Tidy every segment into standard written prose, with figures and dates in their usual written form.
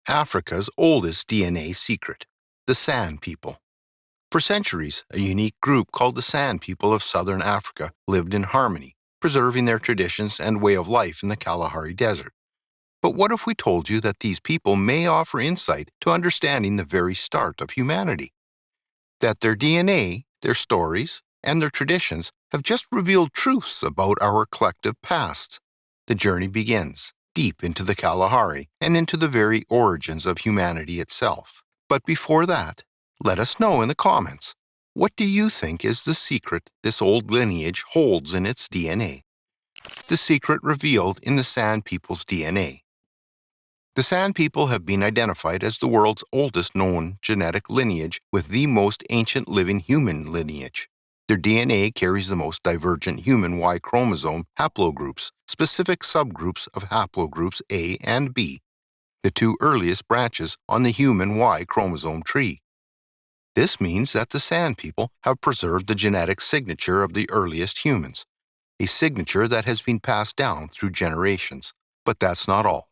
Africa's oldest DNA secret, the San people. For centuries, a unique group called the San people of southern Africa lived in harmony, preserving their traditions and way of life in the Kalahari Desert. But what if we told you that these people may offer insight to understanding the very start of humanity? That their DNA, their stories, and their traditions have just revealed truths about our collective past. The journey begins deep into the Kalahari and into the very origins of humanity itself. But before that, let us know in the comments, what do you think is the secret this old lineage holds in its DNA? The secret revealed in the San people's DNA. The San people have been identified as the world's oldest known genetic lineage with the most ancient living human lineage. Their DNA carries the most divergent human Y chromosome haplogroups, specific subgroups of haplogroups A and B, the two earliest branches on the human Y chromosome tree. This means that the San people have preserved the genetic signature of the earliest humans, a signature that has been passed down through generations. But that's not all.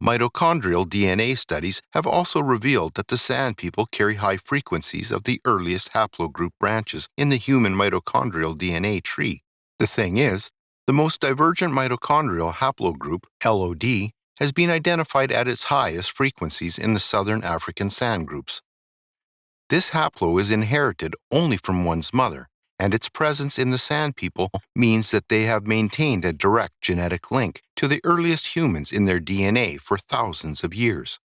Mitochondrial DNA studies have also revealed that the San people carry high frequencies of the earliest haplogroup branches in the human mitochondrial DNA tree. The thing is, the most divergent mitochondrial haplogroup, LOD, has been identified at its highest frequencies in the southern African San groups. This haplo is inherited only from one's mother, and its presence in the San people means that they have maintained a direct genetic link to the earliest humans in their DNA for thousands of years.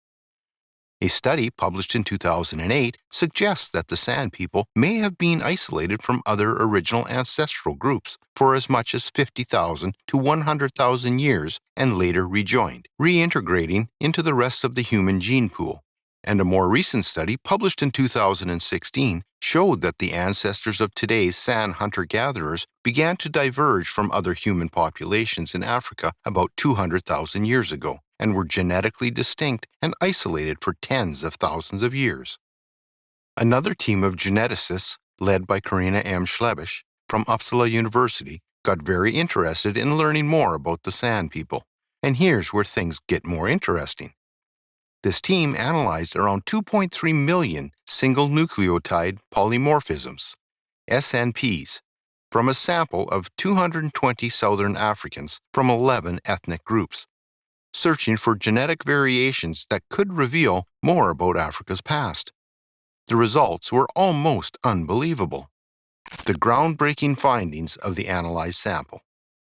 A study published in 2008 suggests that the San people may have been isolated from other original ancestral groups for as much as 50,000 to 100,000 years and later rejoined, reintegrating into the rest of the human gene pool. And a more recent study published in 2016 showed that the ancestors of today's San hunter-gatherers began to diverge from other human populations in Africa about 200,000 years ago and were genetically distinct and isolated for tens of thousands of years. Another team of geneticists, led by Karina M. Schlebisch from Uppsala University, got very interested in learning more about the San people. And here's where things get more interesting. This team analyzed around 2.3 million single nucleotide polymorphisms, SNPs, from a sample of 220 Southern Africans from 11 ethnic groups, searching for genetic variations that could reveal more about Africa's past. The results were almost unbelievable. The groundbreaking findings of the analyzed sample.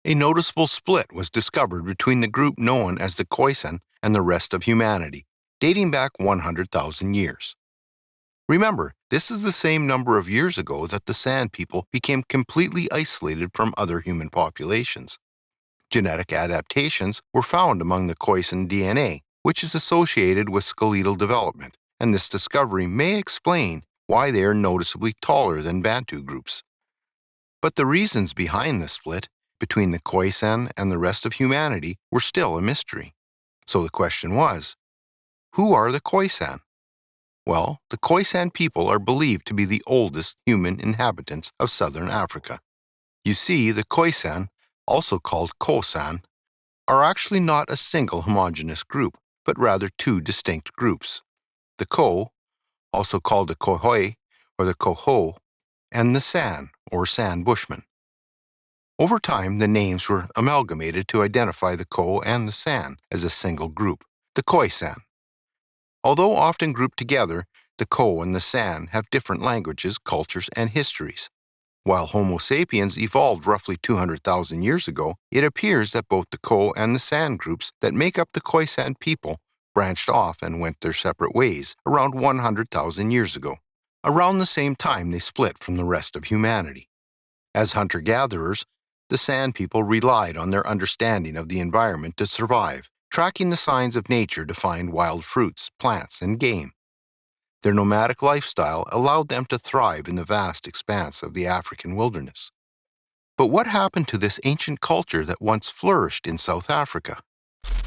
A noticeable split was discovered between the group known as the Koisan and the rest of humanity, dating back 100,000 years. Remember, this is the same number of years ago that the San people became completely isolated from other human populations. Genetic adaptations were found among the Koisan DNA, which is associated with skeletal development, and this discovery may explain why they are noticeably taller than Bantu groups. But the reasons behind the split between the Koisan and the rest of humanity were still a mystery. So the question was, who are the Koisan? Well, the Koisan people are believed to be the oldest human inhabitants of southern Africa. You see, the Koisan, also called Koisan, are actually not a single homogeneous group, but rather two distinct groups. The Ko, also called the Kohoi or the Koho, and the San, or San Bushmen. Over time, the names were amalgamated to identify the Ko and the San as a single group, the Koisan. Although often grouped together, the Ko and the San have different languages, cultures, and histories. While Homo sapiens evolved roughly 200,000 years ago, it appears that both the Ko and the San groups that make up the Koisan people branched off and went their separate ways around 100,000 years ago, around the same time they split from the rest of humanity. As hunter-gatherers, the San people relied on their understanding of the environment to survive, tracking the signs of nature to find wild fruits, plants, and game. Their nomadic lifestyle allowed them to thrive in the vast expanse of the African wilderness. But what happened to this ancient culture that once flourished in South Africa?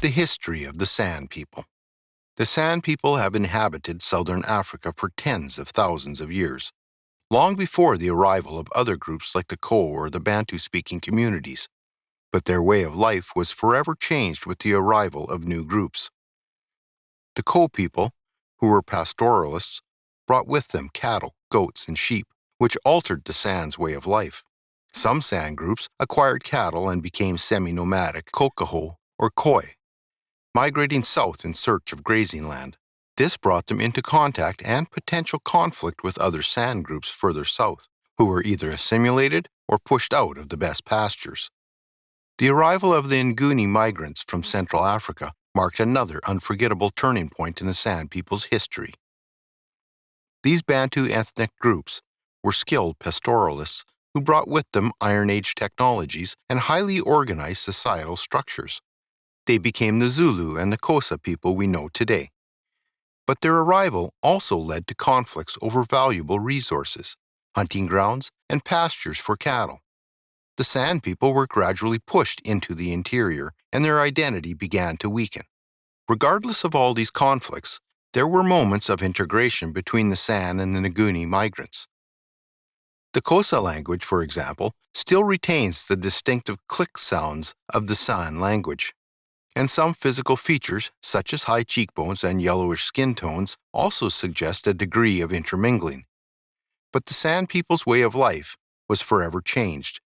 The history of the San people. The San people have inhabited southern Africa for tens of thousands of years, long before the arrival of other groups like the Ko or the Bantu-speaking communities. But their way of life was forever changed with the arrival of new groups. The Ko people, who were pastoralists, brought with them cattle, goats, and sheep, which altered the San's way of life. Some San groups acquired cattle and became semi-nomadic Kokaho or Khoi, migrating south in search of grazing land. This brought them into contact and potential conflict with other San groups further south, who were either assimilated or pushed out of the best pastures. The arrival of the Nguni migrants from Central Africa marked another unforgettable turning point in the San people's history. These Bantu ethnic groups were skilled pastoralists who brought with them Iron Age technologies and highly organized societal structures. They became the Zulu and the Xhosa people we know today. But their arrival also led to conflicts over valuable resources, hunting grounds, and pastures for cattle. The San people were gradually pushed into the interior, and their identity began to weaken. Regardless of all these conflicts, there were moments of integration between the San and the Nguni migrants. The Xhosa language, for example, still retains the distinctive click sounds of the San language. And some physical features, such as high cheekbones and yellowish skin tones, also suggest a degree of intermingling. But the San people's way of life was forever changed,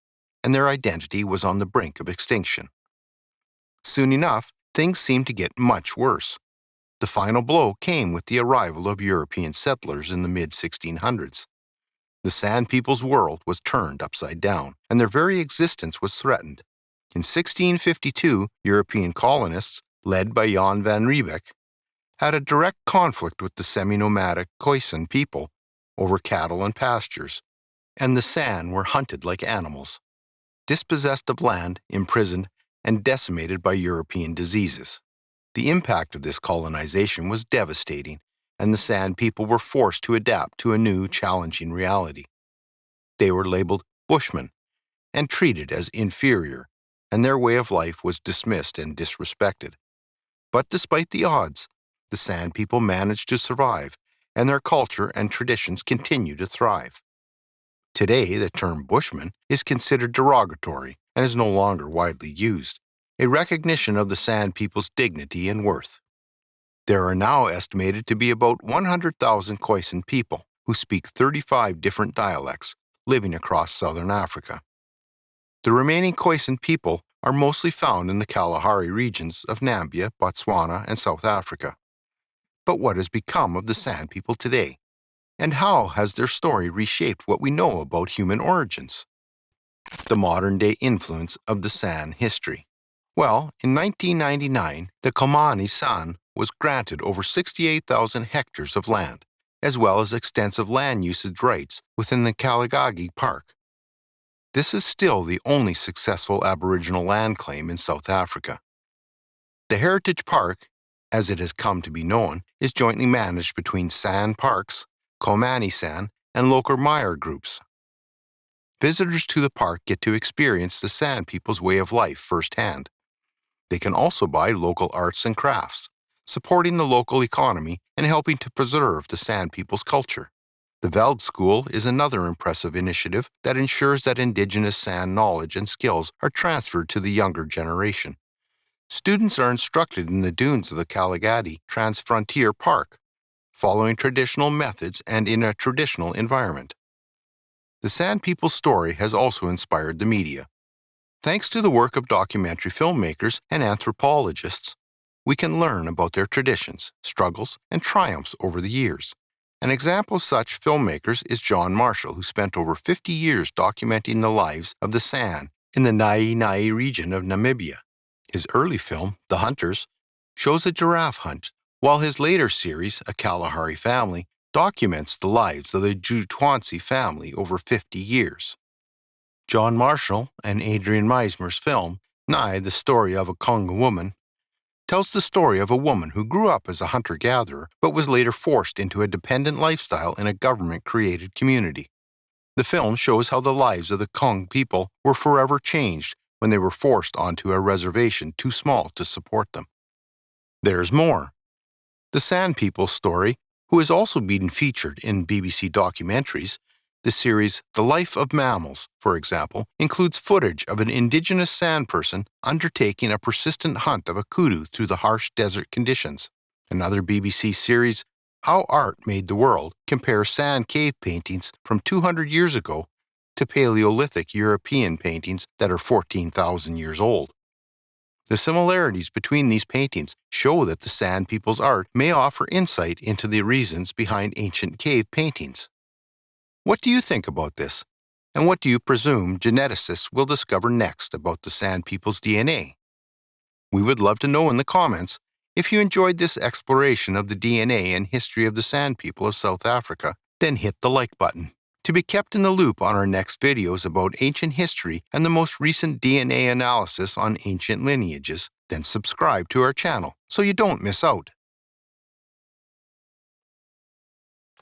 and their identity was on the brink of extinction. Soon enough, things seemed to get much worse. The final blow came with the arrival of European settlers in the mid-1600s. The San people's world was turned upside down, and their very existence was threatened. In 1652, European colonists, led by Jan van Riebeeck, had a direct conflict with the semi-nomadic Koisan people over cattle and pastures, and the San were hunted like animals, dispossessed of land, imprisoned, and decimated by European diseases. The impact of this colonization was devastating, and the San people were forced to adapt to a new, challenging reality. They were labeled Bushmen and treated as inferior, and their way of life was dismissed and disrespected. But despite the odds, the San people managed to survive, and their culture and traditions continue to thrive. Today, the term Bushman is considered derogatory and is no longer widely used, a recognition of the San people's dignity and worth. There are now estimated to be about 100,000 Koisan people who speak 35 different dialects living across southern Africa. The remaining Koisan people are mostly found in the Kalahari regions of Namibia, Botswana, and South Africa. But what has become of the San people today? And how has their story reshaped what we know about human origins? The modern-day influence of the San history. Well, in 1999, the Komani San was granted over 68,000 hectares of land, as well as extensive land usage rights within the Kalagagi Park. This is still the only successful Aboriginal land claim in South Africa. The Heritage Park, as it has come to be known, is jointly managed between San Parks, Komani San, and local Meyer groups. Visitors to the park get to experience the San people's way of life firsthand. They can also buy local arts and crafts, supporting the local economy and helping to preserve the San people's culture. The Veld School is another impressive initiative that ensures that Indigenous San knowledge and skills are transferred to the younger generation. Students are instructed in the dunes of the Kalagadi Transfrontier Park, following traditional methods and in a traditional environment. The San people's story has also inspired the media. Thanks to the work of documentary filmmakers and anthropologists, we can learn about their traditions, struggles, and triumphs over the years. An example of such filmmakers is John Marshall, who spent over 50 years documenting the lives of the San in the Nai region of Namibia. His early film, The Hunters, shows a giraffe hunt, while his later series, A Kalahari Family, documents the lives of the Jutwansi family over 50 years. John Marshall and Adrian Meismer's film, Nai, the Story of a Congo Woman, tells the story of a woman who grew up as a hunter-gatherer but was later forced into a dependent lifestyle in a government-created community. The film shows how the lives of the Kong people were forever changed when they were forced onto a reservation too small to support them. There's more. The San people's story, who has also been featured in BBC documentaries. The series The Life of Mammals, for example, includes footage of an indigenous San person undertaking a persistent hunt of a kudu through the harsh desert conditions. Another BBC series, How Art Made the World, compares sand cave paintings from 200 years ago to Paleolithic European paintings that are 14,000 years old. The similarities between these paintings show that the Sand People's art may offer insight into the reasons behind ancient cave paintings. What do you think about this? And what do you presume geneticists will discover next about the Sand People's DNA? We would love to know in the comments. If you enjoyed this exploration of the DNA and history of the Sand People of South Africa, then hit the like button. To be kept in the loop on our next videos about ancient history and the most recent DNA analysis on ancient lineages, then subscribe to our channel so you don't miss out.